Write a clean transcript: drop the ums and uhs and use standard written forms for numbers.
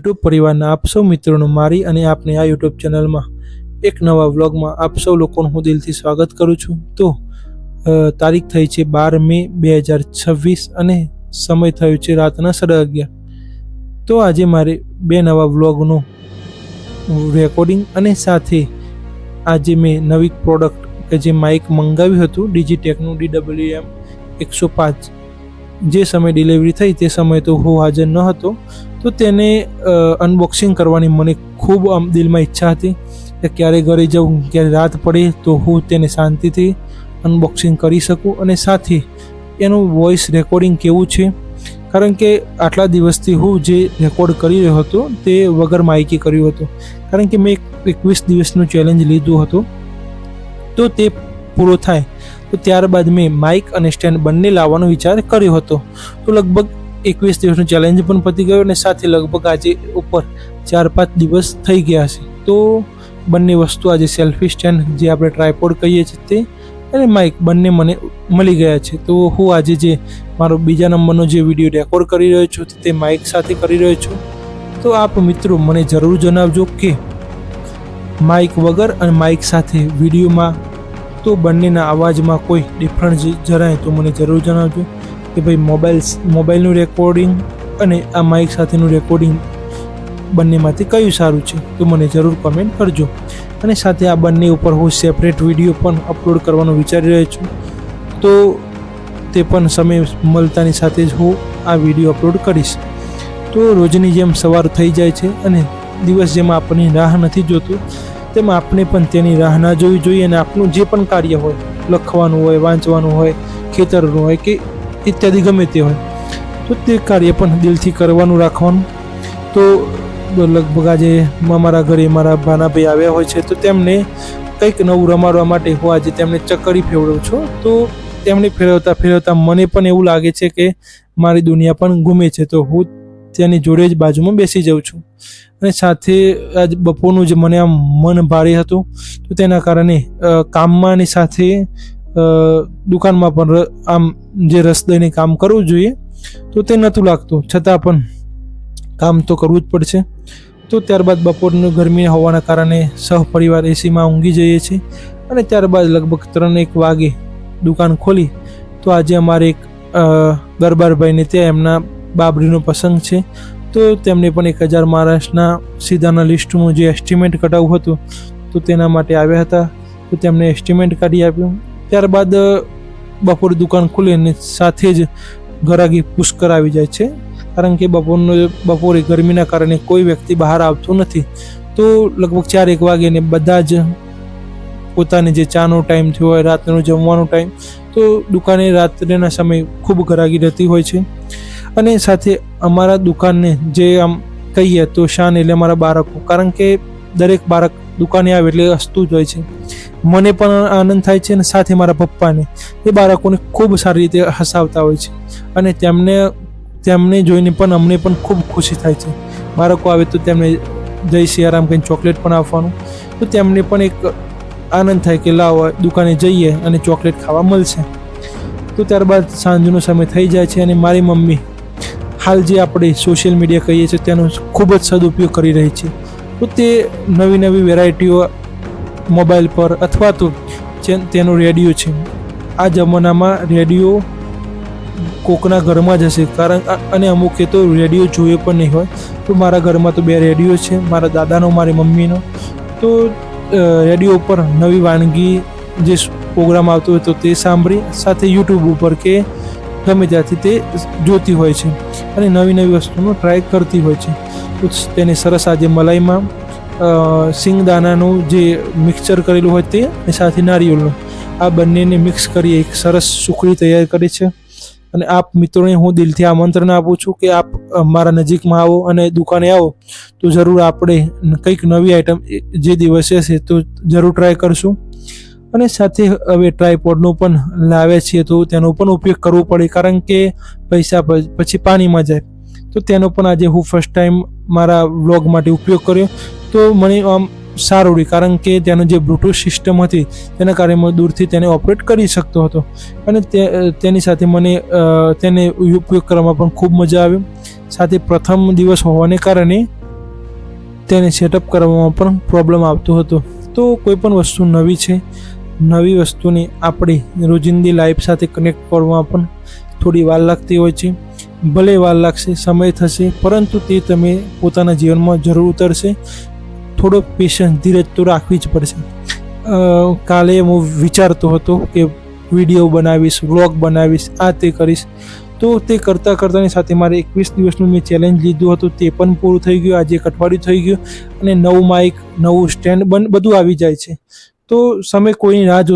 YouTube પરિવારના આપ સૌ મિત્રોનું મારી અને આપની આ યુટ્યુબ ચેનલમાં એક નવા વ્લોગમાં આપ સૌ લોકોનું હું દિલથી સ્વાગત કરું છું। તો તારીખ થઈ છે 12 મે 2026 અને સમય થયો છે રાતના 11:30। તો આજે મારે બે નવા વ્લોગનું રેકોર્ડિંગ અને સાથે આજે મેં નવી પ્રોડક્ટ કે જે માઇક મંગાવ્યું હતું ડિજિટેકનું DWM 105 જે સમય ડિલિવરી થઈ તે સમયે તો હું હાજર ન હતો, તો તેને અનબોક્સિંગ કરવાની મને ખૂબ દિલમાં ઈચ્છા હતી કે ક્યારે ઘરે જાઉં, ક્યારે રાત પડે તો હું તેને શાંતિથી અનબોક્સિંગ કરી શકું અને સાથે એનું વોઇસ રેકોર્ડિંગ કેવું છે, કારણ કે આટલા દિવસથી હું જે રેકોર્ડ કરી રહ્યો હતો તે વગર માઇકે કર્યું હતું, કારણ કે મેં 21 દિવસનું ચેલેન્જ લીધું હતું। તો તે પૂરો થાય તો ત્યારબાદ મેં માઇક અને સ્ટેન્ડ બંને લાવવાનો વિચાર કર્યો હતો। તો લગભગ 21 દિવસનું ચેલેન્જ પણ પતી ગયો અને સાથે લગભગ આજે ઉપર 4-5 દિવસ થઈ ગયા છે। તો બંને વસ્તુ આજે સેલ્ફી સ્ટેન્ડ જે આપણે ટ્રાયપોડ કહીએ છીએ તે અને માઇક બંને મને મળી ગયા છે। તો હું આજે જે મારો બીજા નંબરનો જે વિડીયો રેકોર્ડ કરી રહ્યો છું તે માઇક સાથે કરી રહ્યો છું। તો આપ મિત્રો મને જરૂર જણાવજો કે માઇક વગર અને માઇક સાથે વિડીયોમાં તો બંનેના અવાજમાં કોઈ ડિફરન્સ જણાય તો મને જરૂર જણાવજો કે ભાઈ મોબાઈલનું રેકોર્ડિંગ અને આ માઇક સાથેનું રેકોર્ડિંગ બંનેમાંથી કયું સારું છે, તો મને જરૂર કમેન્ટ કરજો। અને સાથે આ બંને ઉપર હું સેપરેટ વિડીયો પણ અપલોડ કરવાનું વિચારી રહ્યો છું, તો તે પણ સમય મળતાની સાથે જ હું આ વિડીયો અપલોડ કરીશ। તો રોજની જેમ સવાર થઈ જાય છે અને દિવસ જેમાં આપણને રાહ નથી જોતું તેમાં આપણે પણ તેની રાહ ના જોવી જોઈએ અને આપણું જે પણ કાર્ય હોય, લખવાનું હોય, વાંચવાનું હોય, ખેતરનું હોય કે ઇત્યાદિ ગમે તે હોય, તો તે કાર્ય પણ દિલથી કરવાનું રાખવાનું। તો લગભગ આજે મારા ઘરે મારા ભાનાભાઈ આવ્યા હોય છે, તો તેમને કંઈક નવું રમાડવા માટે હું આજે તેમને ચક્કરી ફેરવું છું। તો તેમને ફેરવતા ફેરવતા મને પણ એવું લાગે છે કે મારી દુનિયા પણ ઘૂમે છે, તો હું તેની જોડે જ બાજુમાં બેસી જાઉં છું। અને સાથે આજ બપોરનું જે મને આમ મન ભારે હતું તો તેના કારણે કામમાં અને સાથે દુકાનમાં પણ આમ જે રસ દઈને કામ કરવું જોઈએ તો તે નહોતું લાગતું, છતાં પણ કામ તો કરવું જ પડશે। તો ત્યારબાદ બપોરનું ગરમી હોવાના કારણે સહપરિવાર એસીમાં ઊંઘી જઈએ છીએ અને ત્યારબાદ લગભગ 3-1 વાગે દુકાન ખોલી। તો આજે અમારે એક દરબારભાઈને ત્યાં એમના બાબરીનો પ્રસંગ છે, તો તેમને પણ 1000 મહારાષ્ટ્રના સીધાના લિસ્ટનું જે એસ્ટિમેટ કઢાવવું હતું તો તેના માટે આવ્યા હતા, તો તેમને એસ્ટિમેટ કાઢી આપ્યું। ત્યારબાદ બપોરે દુકાન ખુલે અને સાથે જ ગરાગી પુષ્કળ આવી જાય છે, કારણ કે બપોરે ગરમીના કારણે કોઈ વ્યક્તિ બહાર આવતું નથી। તો લગભગ 4-1 વાગે ને બધા જ પોતાની જે ચાનો ટાઈમ થયો હોય, રાતનો જમવાનો ટાઈમ, તો દુકાને રાત્રિના સમયે ખૂબ ગરાગી રહેતી હોય છે। અને સાથે અમારા દુકાનને જે આમ કહીએ તો શાન એટલે અમારા બાળકો, કારણ કે દરેક બાળક દુકાને આવે એટલે હસતું જ હોય છે। મને પણ આનંદ થાય છે અને સાથે મારા પપ્પાને, એ બાળકોને ખૂબ સારી રીતે હસાવતા હોય છે અને તેમને જોઈને પણ અમને પણ ખૂબ ખુશી થાય છે। બાળકો આવે તો તેમને જય સિયારામ કહીને ચોકલેટ પણ આપવાનું, તો તેમને પણ એક આનંદ થાય કે લાવો દુકાને જઈએ અને ચોકલેટ ખાવા મળશે। તો ત્યારબાદ સાંજનો સમય થઈ જાય છે અને મારી મમ્મી હાલ જે આપણે સોશિયલ મીડિયા કહીએ છીએ તેનો ખૂબ જ સદુપયોગ કરી રહી છે। તો તે નવી વેરાયટીઓ મોબાઈલ પર અથવા તો તેનો રેડિયો છે, આ જમાનામાં રેડિયો કોકના ઘરમાં જ હશે, કારણ અને અમુકે તો રેડિયો જોયો પણ નહીં હોય। તો મારા ઘરમાં તો 2 રેડિયો છે, મારા દાદાનો, મારી મમ્મીનો। તો રેડિયો ઉપર નવી વાનગી જે પ્રોગ્રામ આવતો હોય તો તે સાંભળી, સાથે યુટ્યુબ ઉપર કે ગમે ત્યાંથી તે જોતી હોય છે અને નવી વસ્તુનો ટ્રાય કરતી હોય છે। તો તેને સરસ આજે મલાઈમાં સિંગદાણાનું જે મિક્સચર કરેલું હોય તે અને સાથે નારિયેળનું આ બંનેને મિક્સ કરી એક સરસ સુખડી તૈયાર કરી છે। અને આપ મિત્રોને હું દિલથી આમંત્રણ આપું છું કે આપ મારા નજીકમાં આવો અને દુકાને આવો તો જરૂર આપણે કંઈક નવી આઈટમ જે દિવસે હશે તો જરૂર ટ્રાય કરશું। અને સાથે હવે ટ્રાયપોડનો પણ લાવ્યા છીએ તો તેનો પણ ઉપયોગ કરવો પડે, કારણ કે પૈસા પછી પાણીમાં જાય। તો તેનો પણ આજે હું ફર્સ્ટ ટાઈમ મારા વ્લોગ માટે ઉપયોગ કર્યો, તો મને આમ સારું રહ્યું, કારણ કે તેનો જે બ્લૂટૂથ સિસ્ટમ હતી તેના કારણે હું દૂરથી તેને ઓપરેટ કરી શકતો હતો અને તેની સાથે મને તેને ઉપયોગ કરવામાં પણ ખૂબ મજા આવી। સાથે પ્રથમ દિવસ હોવાને કારણે તેને સેટઅપ કરવામાં પણ પ્રોબ્લેમ આવતો હતો. તો કોઈ પણ વસ્તુ નવી છે, નવી વસ્તુને આપણી રોજિંદી લાઈફ સાથે કનેક્ટ કરવામાં પણ થોડી વાર લાગતી હોય છે. ભલે વાર લાગશે, સમય થશે, પરંતુ તે તમે પોતાના જીવનમાં જરૂર ઉતરશે. થોડો પેશન્સ, ધીરજ તો રાખવી જ પડશે. કાલે હું વિચારતો હતો કે વિડીયો બનાવીશ, વ્લોગ બનાવીશ, આ તે કરીશ. તો તે કરતાં કરતાંની સાથે મારે 21 દિવસનું મેં ચેલેન્જ લીધું હતું, તે પણ પૂરું થઈ ગયું. આજે એક અઠવાડિયું થઈ ગયું અને નવું માઇક, નવું સ્ટેન્ડ બધું આવી જાય છે. તો સમય કોઈની રાહ જોતો